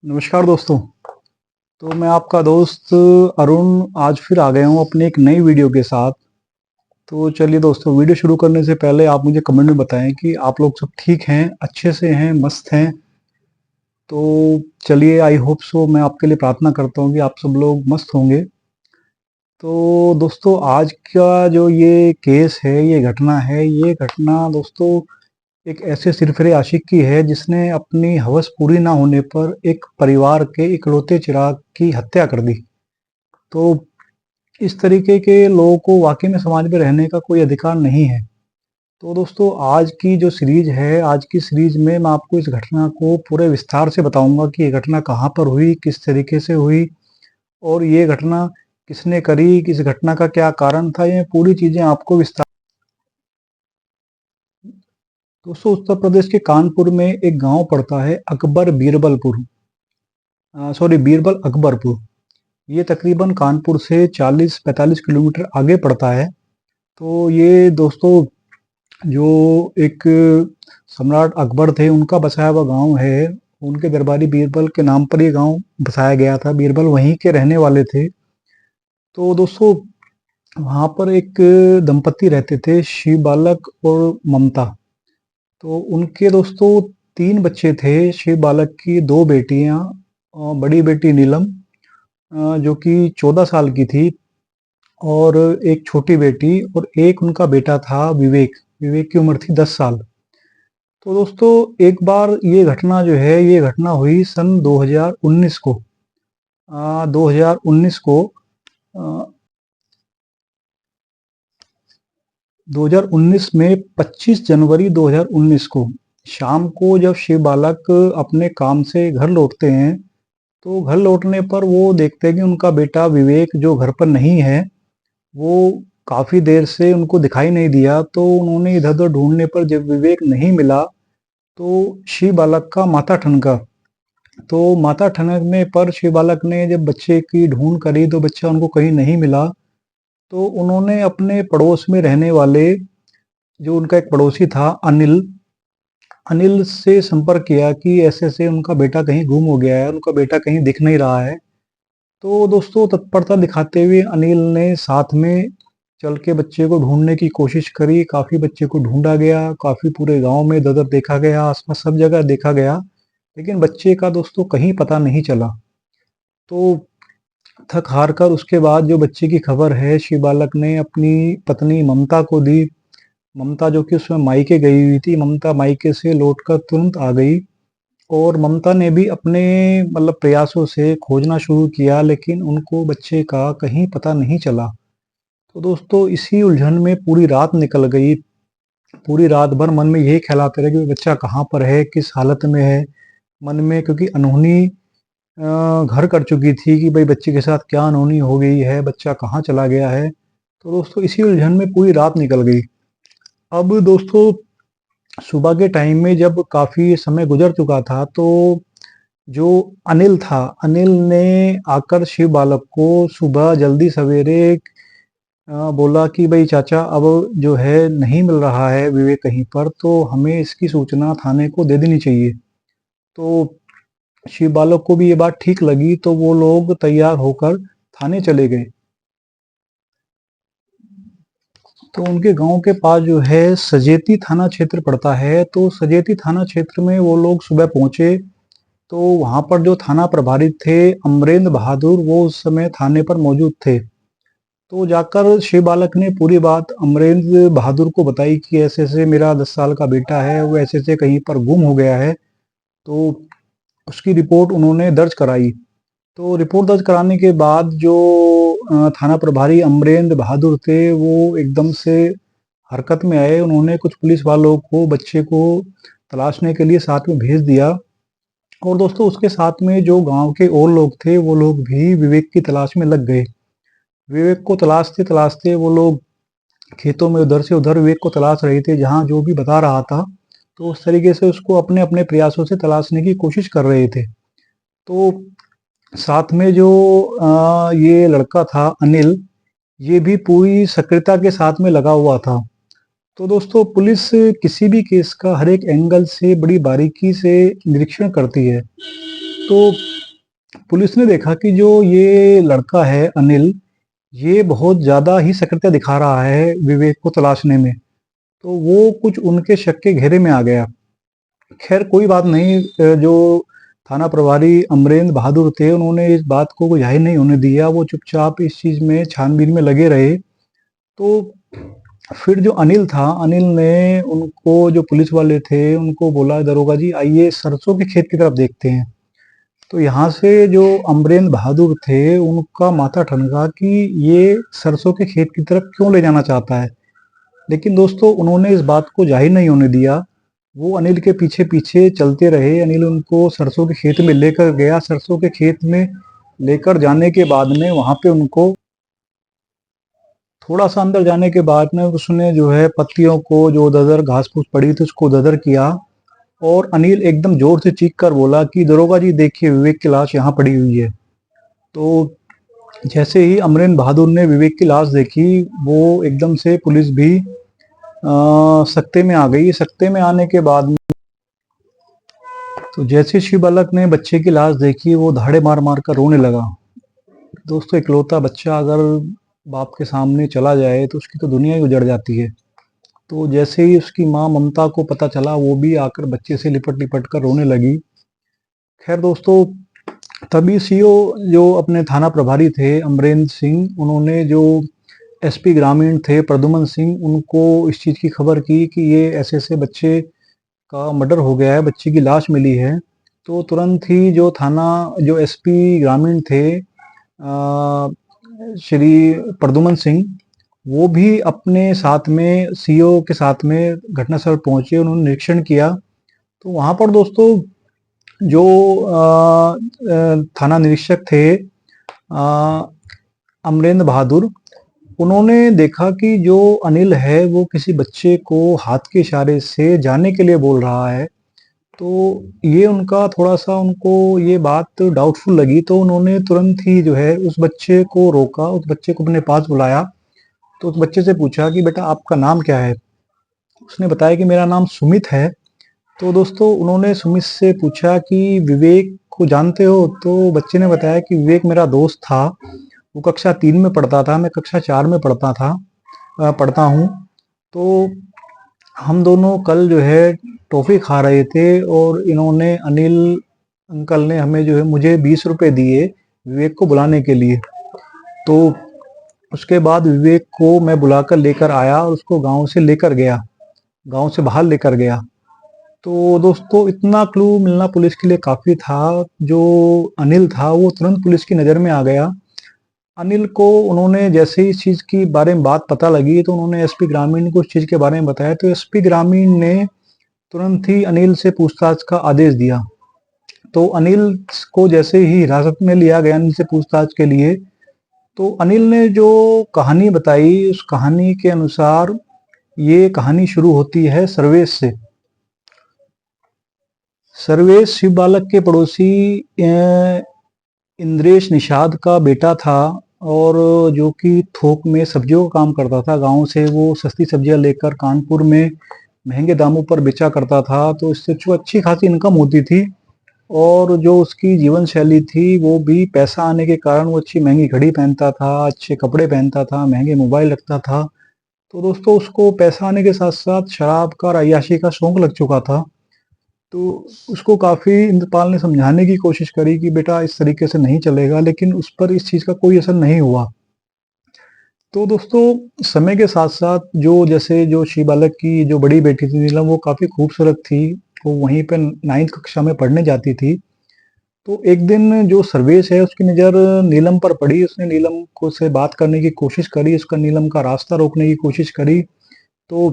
नमस्कार दोस्तों। तो मैं आपका दोस्त अरुण आज फिर आ गया हूँ अपने एक नई वीडियो के साथ। तो चलिए दोस्तों, वीडियो शुरू करने से पहले आप मुझे कमेंट में बताएं कि आप लोग सब ठीक हैं, अच्छे से हैं, मस्त हैं। तो चलिए, आई होप सो, मैं आपके लिए प्रार्थना करता हूँ कि आप सब लोग मस्त होंगे। तो दोस्तों, आज का जो ये केस है, ये घटना है, ये घटना दोस्तों एक ऐसे सिरफिरे आशिक की है जिसने अपनी हवस पूरी ना होने पर एक परिवार के इकलौते चिराग की हत्या कर दी। तो इस तरीके के लोगों को वाकई में समाज में रहने का कोई अधिकार नहीं है। तो दोस्तों, आज की जो सीरीज है, आज की सीरीज में मैं आपको इस घटना को पूरे विस्तार से बताऊंगा कि ये घटना कहाँ पर हुई, किस तरीके से हुई और ये घटना किसने करी, इस घटना का क्या कारण था। ये पूरी चीजें आपको विस्तार। दोस्तों, उत्तर प्रदेश के कानपुर में एक गांव पड़ता है अकबर बीरबलपुर, सॉरी बीरबल अकबरपुर। ये तकरीबन कानपुर से 40-45 किलोमीटर आगे पड़ता है। तो ये दोस्तों जो एक सम्राट अकबर थे उनका बसाया हुआ गांव है। उनके दरबारी बीरबल के नाम पर ये गांव बसाया गया था। बीरबल वहीं के रहने वाले थे। तो दोस्तों, वहां पर एक दंपति रहते थे, शिव बालक और ममता। तो उनके दोस्तों 3 बच्चे थे। शिव बालक की 2 बेटियां, बड़ी बेटी नीलम जो कि 14 साल की थी, और एक छोटी बेटी, और एक उनका बेटा था विवेक। विवेक की उम्र थी 10 साल। तो दोस्तों, एक बार ये घटना जो है, ये घटना हुई सन 2019 को। 2019 को, आ, 2019 में 25 जनवरी 2019 को शाम को जब शिव बालक अपने काम से घर लौटते हैं, तो घर लौटने पर वो देखते हैं कि उनका बेटा विवेक जो घर पर नहीं है, वो काफी देर से उनको दिखाई नहीं दिया। तो उन्होंने इधर उधर ढूंढने पर जब विवेक नहीं मिला, तो शिव बालक का माथा ठनका। तो माता ठनकने पर शिव बालक ने जब बच्चे की ढूंढ करी तो बच्चा उनको कहीं नहीं मिला। तो उन्होंने अपने पड़ोस में रहने वाले, जो उनका एक पड़ोसी था अनिल, अनिल से संपर्क किया कि ऐसे ऐसे उनका बेटा कहीं गुम हो गया है, उनका बेटा कहीं दिख नहीं रहा है। तो दोस्तों, तत्परता दिखाते हुए अनिल ने साथ में चल के बच्चे को ढूंढने की कोशिश करी। काफी बच्चे को ढूंढा गया, काफी पूरे गांव में दर दर देखा गया, आसपास सब जगह देखा गया, लेकिन बच्चे का दोस्तों कहीं पता नहीं चला। तो थक हार कर उसके बाद जो बच्चे की खबर है, शिव बालक ने अपनी पत्नी ममता को दी। ममता जो कि उसमें मायके गई हुई थी, ममता मायके से लौटकर तुरंत आ गई। और ममता ने भी अपने मतलब प्रयासों से खोजना शुरू किया, लेकिन उनको बच्चे का कहीं पता नहीं चला। तो दोस्तों, इसी उलझन में पूरी रात निकल गई। पूरी रात भर मन में यही ख्यालाते रहे कि बच्चा कहाँ पर है, किस हालत में है। मन में, क्योंकि अनहोनी घर कर चुकी थी कि भाई बच्चे के साथ क्या अनहोनी हो गई है, बच्चा कहाँ चला गया है। तो दोस्तों, इसी उलझन में पूरी रात निकल गई। अब दोस्तों, सुबह के टाइम में जब काफी समय गुजर चुका था, तो जो अनिल था, अनिल ने आकर शिव बालक को सुबह जल्दी सवेरे बोला कि भाई चाचा, अब जो है नहीं मिल रहा है विवेक कहीं पर, तो हमें इसकी सूचना थाने को दे देनी चाहिए। तो शिव बालक को भी ये बात ठीक लगी, तो वो लोग तैयार होकर थाने चले गए। तो उनके गांव के पास जो है सजेती थाना क्षेत्र पड़ता है। तो सजेती थाना क्षेत्र में वो लोग सुबह पहुंचे। तो वहां पर जो थाना प्रभारी थे अमरेंद्र बहादुर, वो उस समय थाने पर मौजूद थे। तो जाकर शिव बालक ने पूरी बात अमरेंद्र बहादुर को बताई कि ऐसे ऐसे मेरा 10 साल का बेटा है, वो ऐसे ऐसे कहीं पर गुम हो गया है। तो उसकी रिपोर्ट उन्होंने दर्ज कराई। तो रिपोर्ट दर्ज कराने के बाद जो थाना प्रभारी अमरेंद्र बहादुर थे, वो एकदम से हरकत में आए। उन्होंने कुछ पुलिस वालों को बच्चे को तलाशने के लिए साथ में भेज दिया। और दोस्तों, उसके साथ में जो गांव के और लोग थे, वो लोग भी विवेक की तलाश में लग गए। विवेक को तलाशते तलाशते वो लोग खेतों में उधर से उधर विवेक को तलाश रहे थे, जहां जो भी बता रहा था। तो उस तरीके से उसको अपने अपने प्रयासों से तलाशने की कोशिश कर रहे थे। तो साथ में जो ये लड़का था अनिल, ये भी पूरी सक्रियता के साथ में लगा हुआ था। तो दोस्तों, पुलिस किसी भी केस का हर एक एंगल से बड़ी बारीकी से निरीक्षण करती है। तो पुलिस ने देखा कि जो ये लड़का है अनिल, ये बहुत ज़्यादा ही सक्रियता दिखा रहा है विवेक को तलाशने में, तो वो कुछ उनके शक के घेरे में आ गया। खैर कोई बात नहीं, जो थाना प्रभारी अमरेंद्र बहादुर थे, उन्होंने इस बात को जाहिर नहीं होने दिया, वो चुपचाप इस चीज़ में छानबीन में लगे रहे। तो फिर जो अनिल था, अनिल ने उनको, जो पुलिस वाले थे, उनको बोला, दरोगा जी आइए सरसों के खेत की तरफ देखते हैं। तो यहाँ से जो अमरेंद्र बहादुर थे, उनका माथा ठनका कि ये सरसों के खेत की तरफ क्यों ले जाना चाहता है। लेकिन दोस्तों उन्होंने इस बात को जाहिर नहीं होने दिया, वो अनिल के पीछे पीछे चलते रहे। अनिल उनको सरसों के खेत में लेकर गया। सरसों के खेत में लेकर जाने के बाद में वहां पे उनको, थोड़ा सा अंदर जाने के बाद में उसने जो है पत्तियों को, जो ददर घास फूस पड़ी थी उसको ददर किया, और अनिल एकदम जोर से चीख कर बोला कि दरोगा जी देखिए विवेक की लाश यहाँ पड़ी हुई है। तो जैसे ही अमरेंद्र बहादुर ने विवेक की लाश देखी, वो एकदम से पुलिस भी सकते में आ गई। सकते में आने के बाद में, तो जैसे शिव बालक ने बच्चे की लाश देखी, वो धाड़े मार मार कर रोने लगा। दोस्तों इकलौता बच्चा अगर बाप के सामने चला जाए तो उसकी तो दुनिया ही उजड़ जाती है। तो जैसे ही उसकी माँ ममता को पता चला, वो भी आकर बच्चे से लिपट लिपट कर रोने लगी। खैर दोस्तों, तभी सीओ, जो अपने थाना प्रभारी थे अमरेंद्र सिंह, उन्होंने जो एसपी ग्रामीण थे प्रद्युमन सिंह, उनको इस चीज़ की खबर की कि ये ऐसे ऐसे बच्चे का मर्डर हो गया है, बच्चे की लाश मिली है। तो तुरंत ही जो थाना, जो एसपी ग्रामीण थे श्री प्रद्युमन सिंह, वो भी अपने साथ में सीओ के साथ में घटनास्थल पहुंचे। उन्होंने निरीक्षण किया। तो वहां पर दोस्तों जो थाना निरीक्षक थे अमरेंद्र बहादुर, उन्होंने देखा कि जो अनिल है वो किसी बच्चे को हाथ के इशारे से जाने के लिए बोल रहा है। तो ये उनका थोड़ा सा, उनको ये बात डाउटफुल लगी। तो उन्होंने तुरंत ही जो है उस बच्चे को रोका, उस बच्चे को अपने पास बुलाया। तो उस बच्चे से पूछा कि बेटा आपका नाम क्या है। उसने बताया कि मेरा नाम सुमित है। तो दोस्तों उन्होंने सुमित से पूछा कि विवेक को जानते हो। तो बच्चे ने बताया कि विवेक मेरा दोस्त था, वो कक्षा 3 में पढ़ता था, मैं कक्षा 4 में पढ़ता हूँ। तो हम दोनों कल जो है टॉफी खा रहे थे, और इन्होंने, अनिल अंकल ने हमें जो है, मुझे 20 रुपए दिए विवेक को बुलाने के लिए। तो उसके बाद विवेक को मैं बुलाकर लेकर आया और उसको गांव से लेकर गया, गांव से बाहर लेकर गया। तो दोस्तों इतना क्लू मिलना पुलिस के लिए काफी था। जो अनिल था वो तुरंत पुलिस की नजर में आ गया। अनिल को उन्होंने, जैसे ही इस चीज की बारे में बात पता लगी, तो उन्होंने एसपी ग्रामीण को इस चीज के बारे में बताया। तो एसपी ग्रामीण ने तुरंत ही अनिल से पूछताछ का आदेश दिया। तो अनिल को जैसे ही हिरासत में लिया गया अनिल से पूछताछ के लिए, तो अनिल ने जो कहानी बताई, उस कहानी के अनुसार ये कहानी शुरू होती है सर्वेश से। सर्वेश शिव बालक के पड़ोसी इंद्रेश निषाद का बेटा था, और जो कि थोक में सब्जियों का काम करता था। गांव से वो सस्ती सब्जियां लेकर कानपुर में महंगे दामों पर बेचा करता था। तो इससे जो अच्छी खासी इनकम होती थी, और जो उसकी जीवन शैली थी, वो भी पैसा आने के कारण वो अच्छी महंगी घड़ी पहनता था, अच्छे कपड़े पहनता था, महंगे मोबाइल रखता था। तो दोस्तों उसको पैसा आने के साथ साथ शराब का और अय्याशी का शौक लग चुका था। तो उसको काफ़ी इंद्रपाल ने समझाने की कोशिश करी कि बेटा इस तरीके से नहीं चलेगा, लेकिन उस पर इस चीज़ का कोई असर नहीं हुआ। तो दोस्तों समय के साथ साथ, जो जैसे जो शिव बालक की जो बड़ी बेटी थी नीलम, वो काफ़ी खूबसूरत थी। वो वहीं पे 9th कक्षा में पढ़ने जाती थी। तो एक दिन जो सर्वेश है उसकी नज़र नीलम पर पड़ी। उसने नीलम को से बात करने की कोशिश करी, उसका नीलम का रास्ता रोकने की कोशिश करी। तो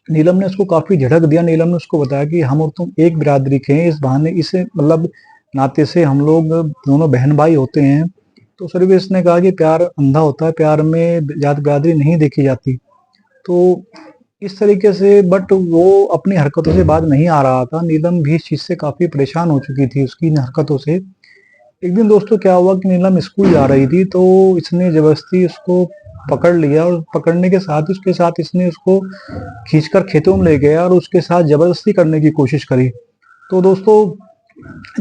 नीलम ने उसको काफ़ी झिड़क दिया। नीलम ने उसको बताया कि हम और तुम एक बिरादरी के हैं, इस बहाने, इसे मतलब नाते से हम लोग दोनों बहन भाई होते हैं। तो सर्वेश ने कहा कि प्यार अंधा होता है, प्यार में जात बिरादरी नहीं देखी जाती। तो इस तरीके से, बट वो अपनी हरकतों से बाज नहीं आ रहा था। नीलम भी इस चीज़ से काफ़ी परेशान हो चुकी थी उसकी इन हरकतों से। एक दिन दोस्तों क्या हुआ कि नीलम स्कूल जा रही थी, तो इसने जबरदस्ती उसको पकड़ लिया, और पकड़ने के साथ उसके साथ इसने उसको खींचकर खेतों में ले गया और उसके साथ जबरदस्ती करने की कोशिश करी। तो दोस्तों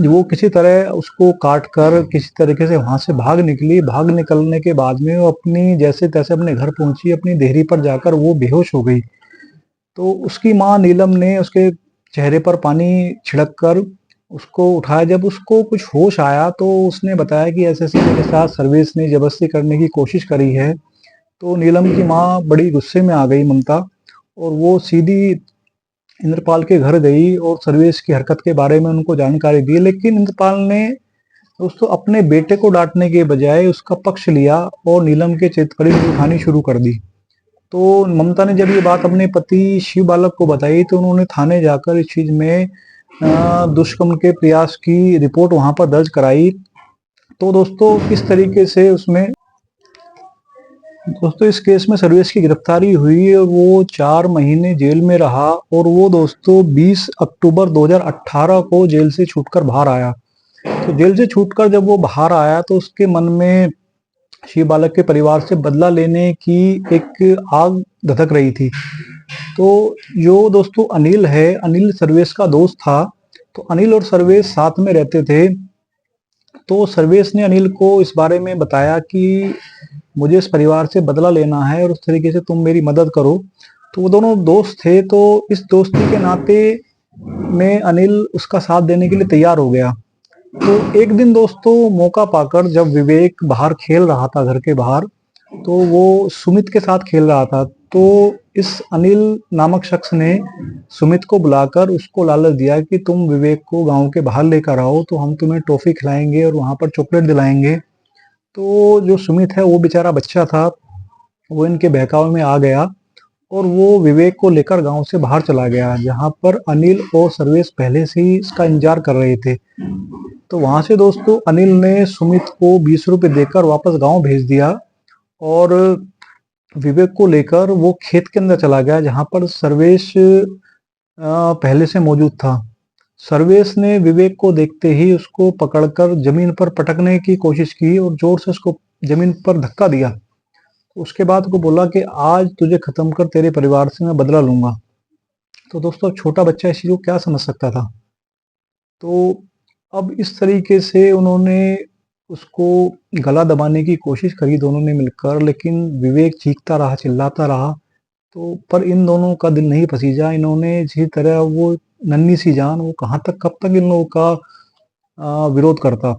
वो किसी तरह उसको काट कर किसी तरीके से वहां से भाग निकली। भाग निकलने के बाद में वो अपनी जैसे तैसे अपने घर पहुंची, अपनी देहरी पर जाकर वो बेहोश हो गई। तो उसकी माँ नीलम ने उसके चेहरे पर पानी छिड़क कर उसको उठाया। जब उसको कुछ होश आया तो उसने बताया कि ऐसे-ऐसे मेरे साथ सर्विस ने ज़बरदस्ती करने की कोशिश करी है। तो नीलम की माँ बड़ी गुस्से में आ गई, ममता, और वो सीधी इंद्रपाल के घर गई और सर्वेश की हरकत के बारे में उनको जानकारी दी। लेकिन इंद्रपाल ने दोस्तों अपने बेटे को डांटने के बजाय उसका पक्ष लिया और नीलम के चित पर उँगली उठानी शुरू कर दी। तो ममता ने जब ये बात अपने पति शिव बालक को बताई तो उन्होंने थाने जाकर इस चीज में दुष्कर्म के प्रयास की रिपोर्ट वहां पर दर्ज कराई। तो दोस्तों किस तरीके से उसमें दोस्तों इस केस में सर्वेश की गिरफ्तारी हुई और वो 4 महीने जेल में रहा। और वो दोस्तों 20 अक्टूबर 2018 को जेल से छूटकर बाहर आया। तो जेल से छूटकर जब वो बाहर आया तो उसके मन में शिव बालक के परिवार से बदला लेने की एक आग धधक रही थी। तो जो दोस्तों अनिल है, अनिल सर्वेश का दोस्त था। तो अनिल और सर्वेश साथ में रहते थे। तो सर्वेश ने अनिल को इस बारे में बताया कि मुझे इस परिवार से बदला लेना है और उस तरीके से तुम मेरी मदद करो। तो वो दोनों दोस्त थे। तो इस दोस्ती के नाते में अनिल उसका साथ देने के लिए तैयार हो गया। तो एक दिन दोस्तों मौका पाकर जब विवेक बाहर खेल रहा था घर के बाहर, तो वो सुमित के साथ खेल रहा था। तो इस अनिल नामक शख्स ने सुमित को बुलाकर उसको लालच दिया कि तुम विवेक को गांव के बाहर लेकर आओ तो हम तुम्हें टॉफी खिलाएंगे और वहां पर चॉकलेट दिलाएंगे। तो जो सुमित है वो बेचारा बच्चा था, वो इनके बहकावे में आ गया और वो विवेक को लेकर गांव से बाहर चला गया, जहां पर अनिल और सर्वेश पहले से ही इसका इंतजार कर रहे थे। तो वहां से दोस्तों अनिल ने सुमित को 20 रुपए देकर वापस गांव भेज दिया और विवेक को लेकर वो खेत के अंदर चला गया जहां पर सर्वेश पहले से मौजूद था। सर्वेश ने विवेक को देखते ही उसको पकड़कर जमीन पर पटकने की कोशिश की और जोर से उसको जमीन पर धक्का दिया। उसके बाद को बोला कि आज तुझे खत्म कर तेरे परिवार से मैं बदला लूंगा। तो दोस्तों छोटा बच्चा इस चीज को क्या समझ सकता था। तो अब इस तरीके से उन्होंने उसको गला दबाने की कोशिश करी दोनों ने मिलकर, लेकिन विवेक चीखता रहा, चिल्लाता रहा। तो पर इन दोनों का दिल नहीं पसीजा। इन्होंने जिस तरह वो नन्ही सी जान, वो कहाँ तक कब तक इन लोगों का विरोध करता।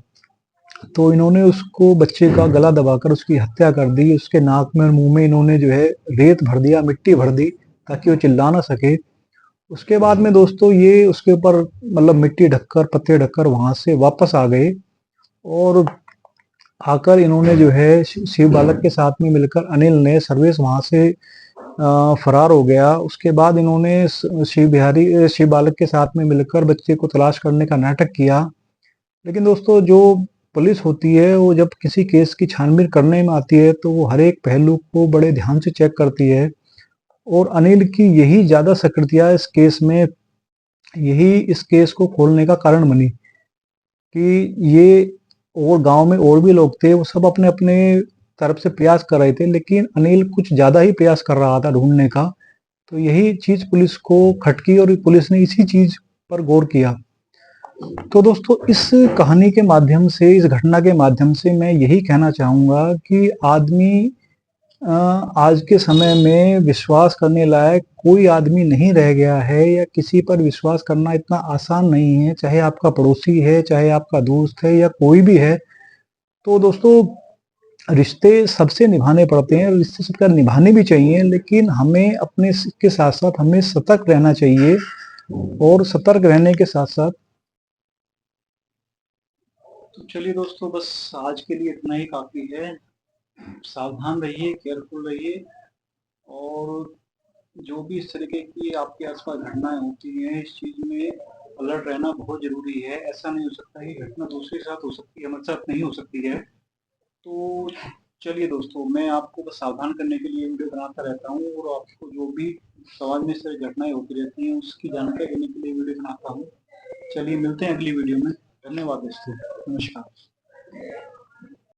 तो इन्होंने उसको बच्चे का गला दबाकर उसकी हत्या कर दी। उसके नाक में और मुंह में इन्होंने जो है रेत भर दिया, मिट्टी भर दी ताकि वो चिल्ला ना सके। उसके बाद में दोस्तों ये उसके ऊपर मतलब मिट्टी ढककर, पत्ते ढककर वहां से वापस आ गए और आकर इन्होंने जो है शिव बालक के साथ में मिलकर अनिल ने सर्वेश वहां से फरार हो गया। उसके बाद इन्होंने शिव बालक के साथ में मिलकर बच्चे को तलाश करने का नाटक किया। लेकिन दोस्तों जो पुलिस होती है वो जब किसी केस की छानबीन करने में आती है तो वो हर एक पहलू को बड़े ध्यान से चेक करती है। और अनिल की यही ज्यादा सक्रियता इस केस में, यही इस केस को खोलने का कारण बनी कि ये और गांव में और भी लोग थे, वो सब अपने अपने तरफ से प्रयास कर रहे थे, लेकिन अनिल कुछ ज्यादा ही प्रयास कर रहा था ढूंढने का। तो यही चीज पुलिस को खटकी और पुलिस ने इसी चीज पर गौर किया। तो दोस्तों इस कहानी के माध्यम से, इस घटना के माध्यम से मैं यही कहना चाहूंगा कि आदमी आज के समय में विश्वास करने लायक कोई आदमी नहीं रह गया है, या किसी पर विश्वास करना इतना आसान नहीं है, चाहे आपका पड़ोसी है, चाहे आपका दोस्त है, या कोई भी है। तो दोस्तों रिश्ते सबसे निभाने पड़ते हैं, रिश्ते सबका निभाने भी चाहिए, लेकिन हमें अपने के साथ साथ हमें सतर्क रहना चाहिए। और सतर्क रहने के साथ साथ तो चलिए दोस्तों बस आज के लिए इतना ही काफी है। सावधान रहिए, केयरफुल रहिए, और जो भी इस तरीके की आपके आसपास घटनाएं होती हैं, इस चीज में अलर्ट रहना बहुत जरूरी है। ऐसा नहीं हो सकता कि घटना दूसरे के साथ हो सकती है, हमारे साथ नहीं हो सकती है। तो चलिए दोस्तों, मैं आपको बस सावधान करने के लिए वीडियो बनाता रहता हूँ, और आपको जो भी समाज में इस तरह घटनाएं होती रहती हैं उसकी जानकारी देने के लिए वीडियो बनाता हूँ। चलिए मिलते हैं अगली वीडियो में। धन्यवाद दोस्तों, नमस्कार।